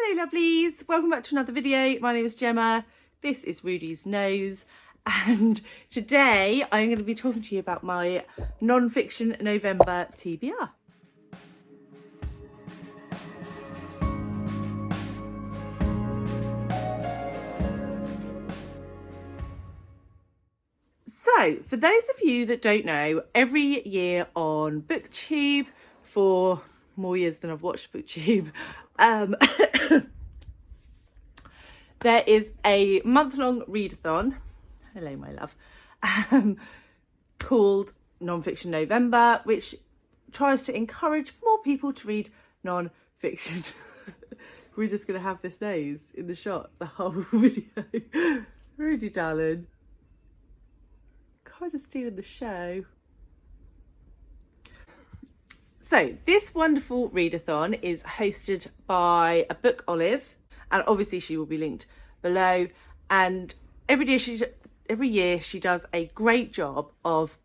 Hello lovelies, welcome back to another video. My name is Gemma, this is Rudy's Nose, and today I'm going to be talking to you about my Non-Fiction November TBR. So, for those of you that don't know, every year on BookTube, for more years than I've watched BookTube, there is a month-long readathon, hello my love, called Non-Fiction November, which tries to encourage more people to read non-fiction. We're just going to have this nose in the shot the whole video. Rudy darling, kind of stealing the show. So this wonderful readathon is hosted by a book Olive, and obviously she will be linked below, and every year she does a great job of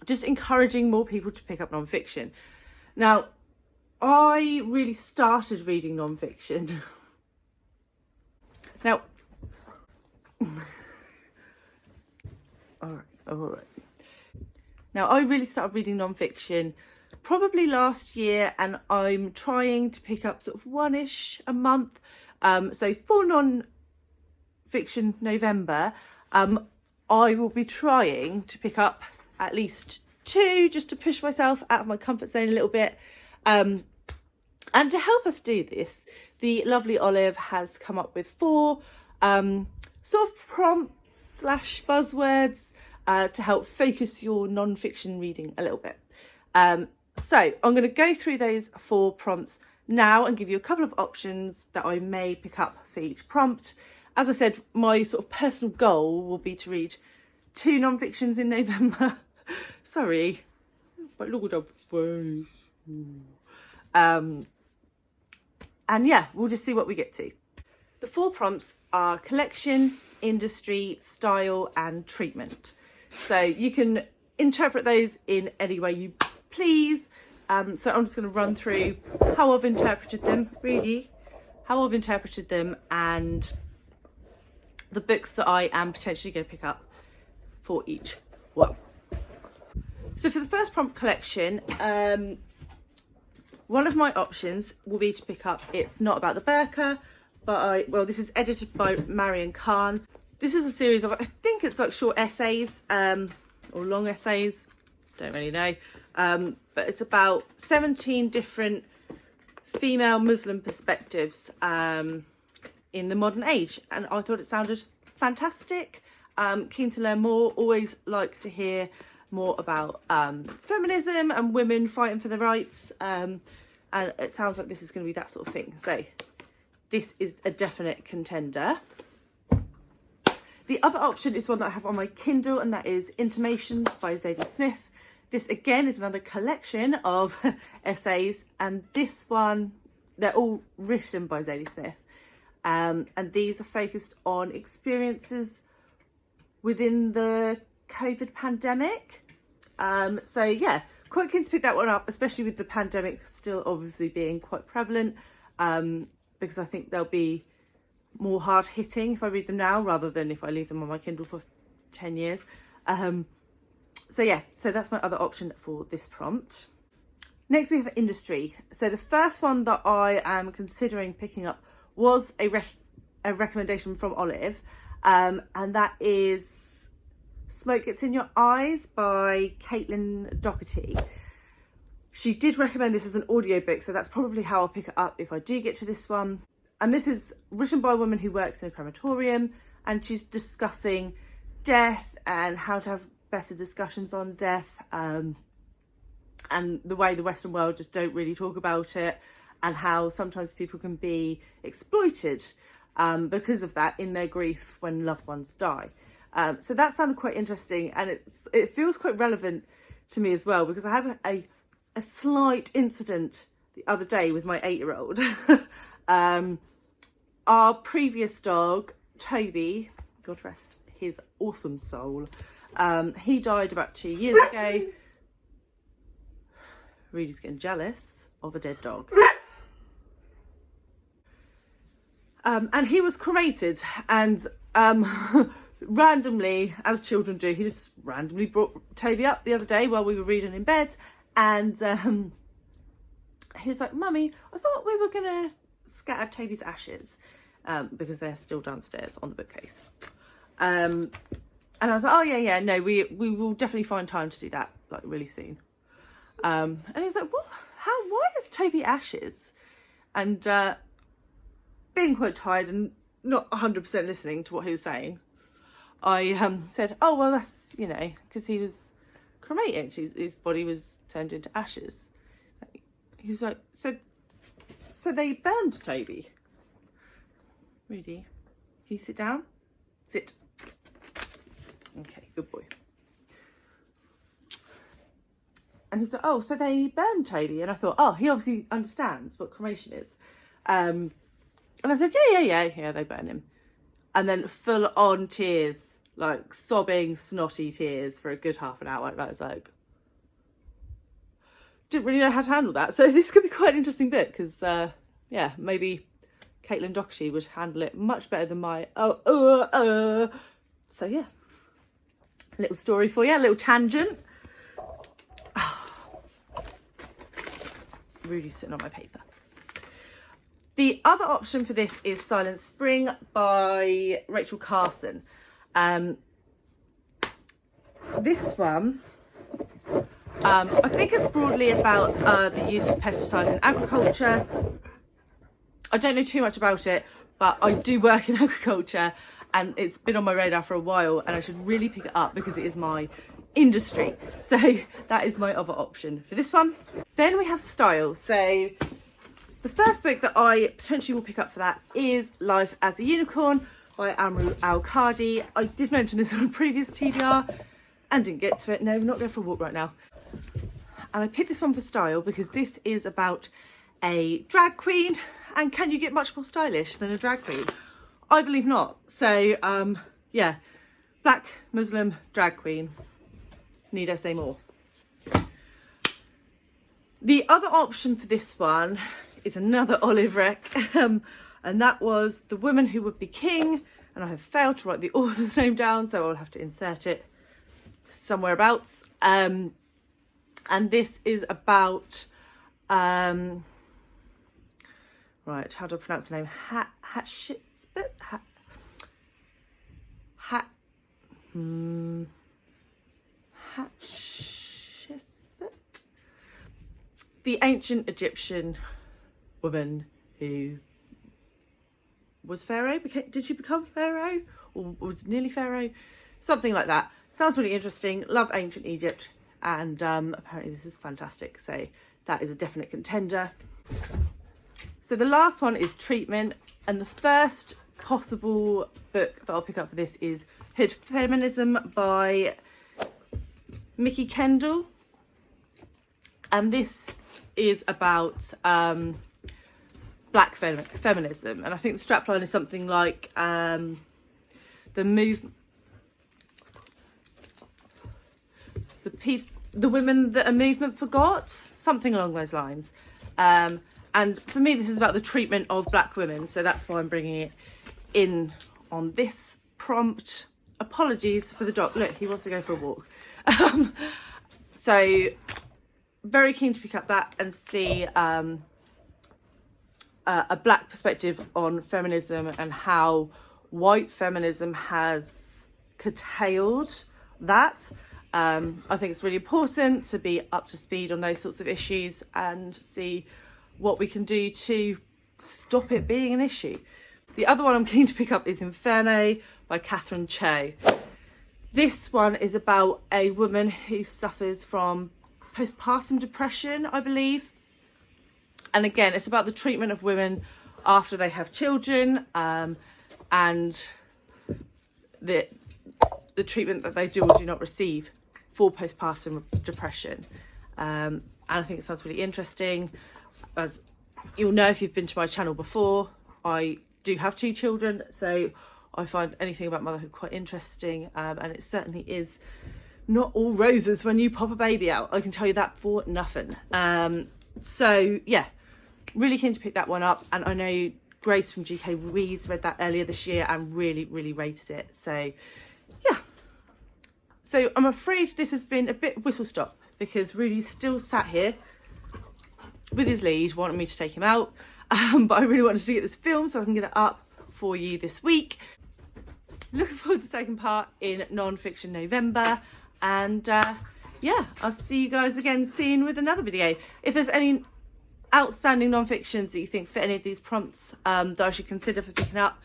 just encouraging more people to pick up non-fiction. Now, I really started reading non-fiction. Now, all right. Now, I really started reading non-fiction probably last year, and I'm trying to pick up sort of one-ish a month. So for Non-Fiction November, I will be trying to pick up at least 2, just to push myself out of my comfort zone a little bit. And to help us do this, the lovely Olive has come up with 4 sort of prompts / buzzwords to help focus your non-fiction reading a little bit. So I'm going to go through those 4 prompts now and give you a couple of options that I may pick up for each prompt. As I said, my sort of personal goal will be to read 2 non-fictions in November. Sorry, my Lord of face. And yeah, we'll just see what we get to. The 4 prompts are collection, industry, style and treatment. So you can interpret those in any way you please. So I'm just going to run through how I've interpreted them, really, how I've interpreted them, and the books that I am potentially going to pick up for each one. So for the first prompt, collection, one of my options will be to pick up It's Not About the Burqa, but this is edited by Mariam. This is a series of, I think it's like short essays, or long essays, don't really know, but it's about 17 different female Muslim perspectives in the modern age, and I thought it sounded fantastic. Keen to learn more, always like to hear more about feminism and women fighting for their rights, and it sounds like this is going to be that sort of thing, so this is a definite contender. The other option is one that I have on my Kindle, and that is Intimations by Zadie Smith. This again is another collection of essays, and this one, they're all written by Zadie Smith, and these are focused on experiences within the COVID pandemic. So yeah, quite keen to pick that one up, especially with the pandemic still obviously being quite prevalent, because I think they'll be more hard hitting if I read them now rather than if I leave them on my Kindle for 10 years. So yeah, so that's my other option for this prompt. Next we have industry. So the first one that I am considering picking up was a recommendation from Olive, and that is Smoke Gets in Your Eyes by Doherty. She did recommend this as an audiobook, so that's probably how I'll pick it up if I do get to this one. And this is written by a woman who works in a crematorium, and she's discussing death and how to have better discussions on death, and the way the Western world just don't really talk about it, and how sometimes people can be exploited because of that in their grief when loved ones die. So that sounded quite interesting, and it feels quite relevant to me as well, because I had a slight incident the other day with my 8-year-old. Our previous dog, Toby, God rest his awesome soul, he died about 2 years ago. Rudy's getting jealous of a dead dog. And he was cremated, and randomly, as children do, he just randomly brought Toby up the other day while we were reading in bed, and he was like, "Mummy, I thought we were gonna scatter Toby's ashes because they're still downstairs on the bookcase." And I was like, "Oh yeah, no, we will definitely find time to do that, like really soon." And he's like, "What? How? Why is Toby ashes?" And being quite tired and not 100% listening to what he was saying, I said, "Oh well, that's, you know, because he was cremated. His body was turned into ashes." He was like, "So they burned Toby." Rudy, can you sit down? Sit. Okay, good boy. And he's like, "Oh, so they burned Toby?" And I thought, oh, he obviously understands what cremation is. And I said, yeah, they burned him. And then full on tears, like sobbing, snotty tears for a good half an hour. And I was like, didn't really know how to handle that. So this could be quite an interesting bit because, yeah, maybe Caitlin Doherty would handle it much better than my, So yeah, a little story for you, a little tangent. Rudy's sitting on my paper. The other option for this is Silent Spring by Rachel Carson. This one, I think it's broadly about the use of pesticides in agriculture. I don't know too much about it, but I do work in agriculture and it's been on my radar for a while, and I should really pick it up because it is my industry. So that is my other option for this one. Then we have style. So the first book that I potentially will pick up for that is Life as a Unicorn by Amrou Khadi. I did mention this on a previous TBR and didn't get to it. No, we're not going for a walk right now. And I picked this one for style because this is about a drag queen, and can you get much more stylish than a drag queen? I believe not. So yeah, black Muslim drag queen. Need I say more? The other option for this one is another Olive Wreck, and that was The Woman Who Would Be King, and I have failed to write the author's name down, so I'll have to insert it somewhere abouts. And this is about, right, how do I pronounce the name? The ancient Egyptian woman who was Pharaoh. Did she become Pharaoh, or was nearly Pharaoh? Something like that. Sounds really interesting. Love ancient Egypt, and apparently this is fantastic. So that is a definite contender. So the last one is Treatment, and the first possible book that I'll pick up for this is Hood Feminism by Mikki Kendall, and this is about black feminism, and I think the strapline is something like the women that a movement forgot, something along those lines. And for me, this is about the treatment of black women, so that's why I'm bringing it in on this prompt. Apologies for the dog. Look, he wants to go for a walk. So very keen to pick up that and see a black perspective on feminism and how white feminism has curtailed that. I think it's really important to be up to speed on those sorts of issues and see what we can do to stop it being an issue. The other one I'm keen to pick up is Inferno by Catherine Cho. This one is about a woman who suffers from postpartum depression, I believe. And again, it's about the treatment of women after they have children, and the treatment that they do or do not receive for postpartum depression. And I think it sounds really interesting. As you'll know if you've been to my channel before, I do have 2 children, so I find anything about motherhood quite interesting, and it certainly is not all roses when you pop a baby out. I can tell you that for nothing. So yeah, really keen to pick that one up, and I know Grace from GK Reads read that earlier this year and really, really rated it. So yeah. So I'm afraid this has been a bit whistle stop because Rudy's still sat here with his lead, wanting me to take him out. But I really wanted to get this film so I can get it up for you this week. Looking forward to taking part in NonFiction November. And yeah, I'll see you guys again soon with another video. If there's any outstanding non-fictions that you think fit any of these prompts that I should consider for picking up,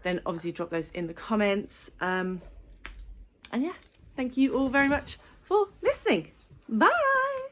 then obviously drop those in the comments. And yeah, thank you all very much for listening. Bye!